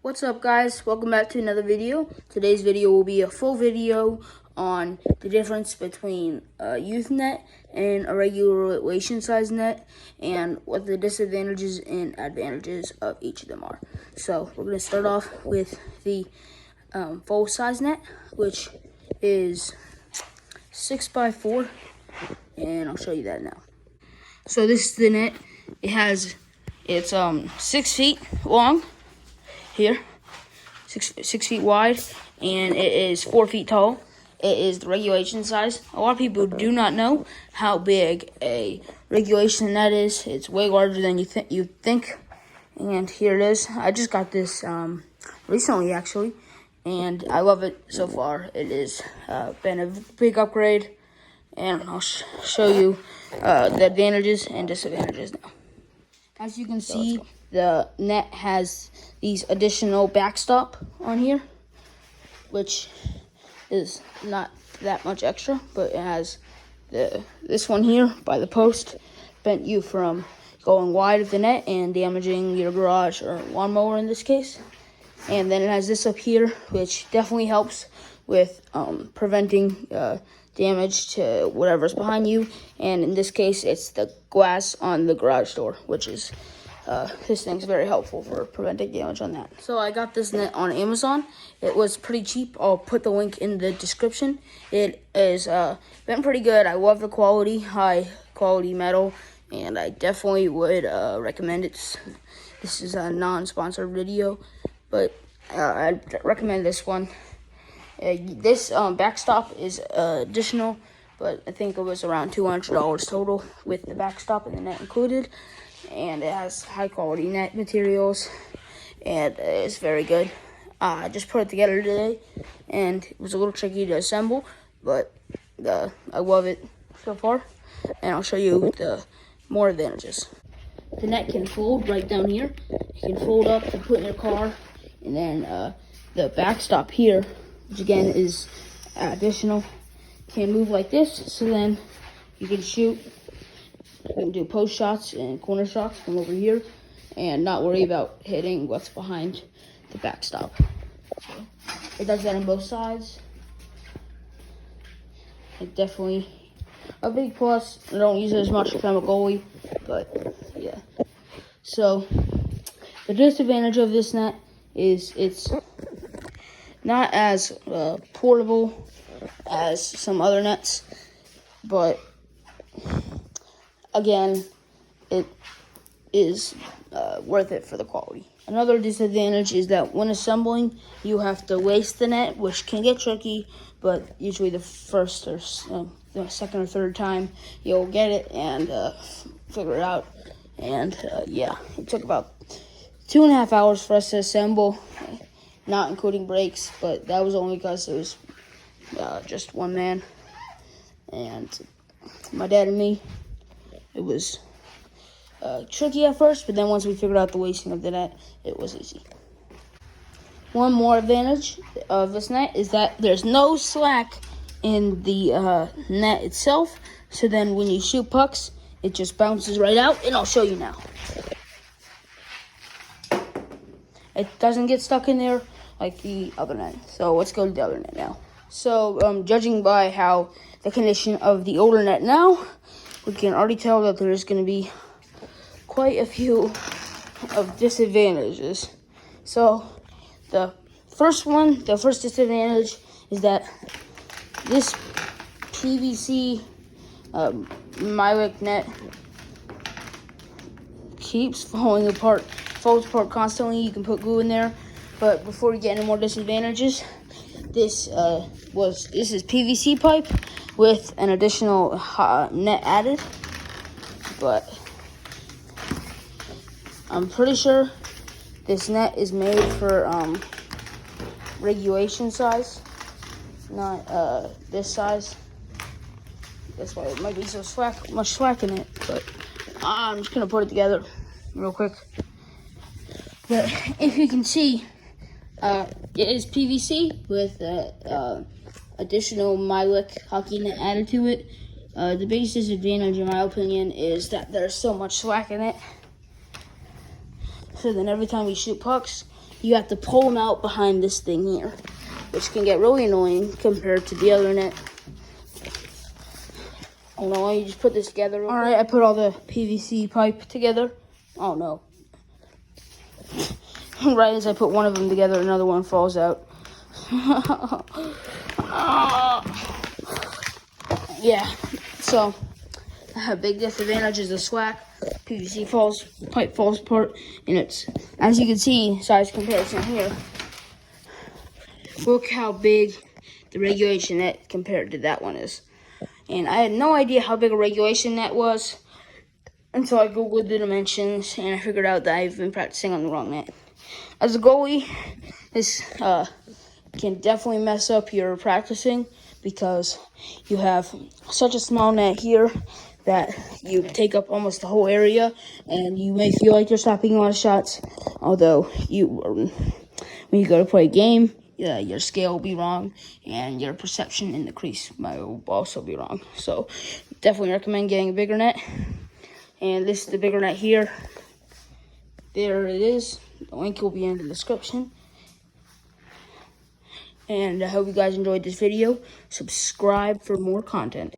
What's up, guys? Welcome back to another video. Today's video will be a full video on the difference between a youth net and a regulation size net and what the disadvantages and advantages of each of them are. So we're going to start off with the full size net, which is 6x4, and I'll show you that now. So this is the net. It's 6 feet long here, six feet wide, and it is 4 feet tall. It is the regulation size. A lot of people do not know how big a regulation net is. It's way larger than you think. And here it is. I just got this recently, actually, and I love it so far. It has been a big upgrade, and I'll show you the advantages and disadvantages now. As you can see, the net has these additional backstop on here, which is not that much extra, but it has this one here by the post, prevent you from going wide of the net and damaging your garage or lawnmower in this case. And then it has this up here, which definitely helps with preventing damage to whatever's behind you. And in this case, it's the glass on the garage door, which is this thing's very helpful for preventing damage on that. So I got this net on Amazon. It was pretty cheap. I'll put the link in the description. It is been pretty good. I love the quality, high quality metal, and I definitely would recommend it. This is a non-sponsored video, but I'd recommend this one. This backstop is additional, but I think it was around $200 total with the backstop and the net included. And it has high quality net materials, and it's very good. I just put it together today, and it was a little tricky to assemble, but I love it so far. And I'll show you the more advantages. The net can fold right down here. You can fold up to put in your car, and then the backstop here, which again is additional, can move like this, so then you can shoot. You can do post shots and corner shots from over here and not worry about hitting what's behind the backstop. So it does that on both sides. It's definitely a big plus. I don't use it as much because I'm a goalie, but yeah. So the disadvantage of this net is it's not as portable as some other nets, but again, it is worth it for the quality. Another disadvantage is that when assembling, you have to waste the net, which can get tricky, but usually the first or the second or third time, you'll get it and figure it out. And yeah, it took about 2.5 hours for us to assemble, not including breaks, but that was only because it was just one man and my dad and me. It was tricky at first, but then once we figured out the wasting of the net, it was easy. One more advantage of this net is that there's no slack in the net itself, so then when you shoot pucks, it just bounces right out, and I'll show you now. It doesn't get stuck in there like the other net, so let's go to the other net now. So judging by how the condition of the older net now, we can already tell that there's going to be quite a few of disadvantages. So the first disadvantage is that this PVC Mylic net keeps falls apart constantly. You can put glue in there, but before we get any more disadvantages, this is PVC pipe with an additional net added, but I'm pretty sure this net is made for regulation size, not this size. That's why it might be so much slack in it, but I'm just gonna put it together real quick. But if you can see, it is PVC with additional Mylic hockey net added to it. The biggest disadvantage, in my opinion, is that there's so much slack in it. So then every time you shoot pucks, you have to pull them out behind this thing here, which can get really annoying compared to the other net. Hold on, you just put this together. All right, I put all the PVC pipe together. Oh no. Right as I put one of them together, another one falls out. Yeah, so a big disadvantage is the slack. PVC pipe falls apart, and it's, as you can see, size comparison here. Look how big the regulation net compared to that one is. And I had no idea how big a regulation net was until I googled the dimensions, and I figured out that I've been practicing on the wrong net. As a goalie, this can definitely mess up your practicing because you have such a small net here that you take up almost the whole area, and you may feel like you're stopping a lot of shots, although when you go to play a game, your scale will be wrong, and your perception in the crease might also be wrong. So definitely recommend getting a bigger net. And this is the bigger net here. There it is. The link will be in the description. And I hope you guys enjoyed this video. Subscribe for more content.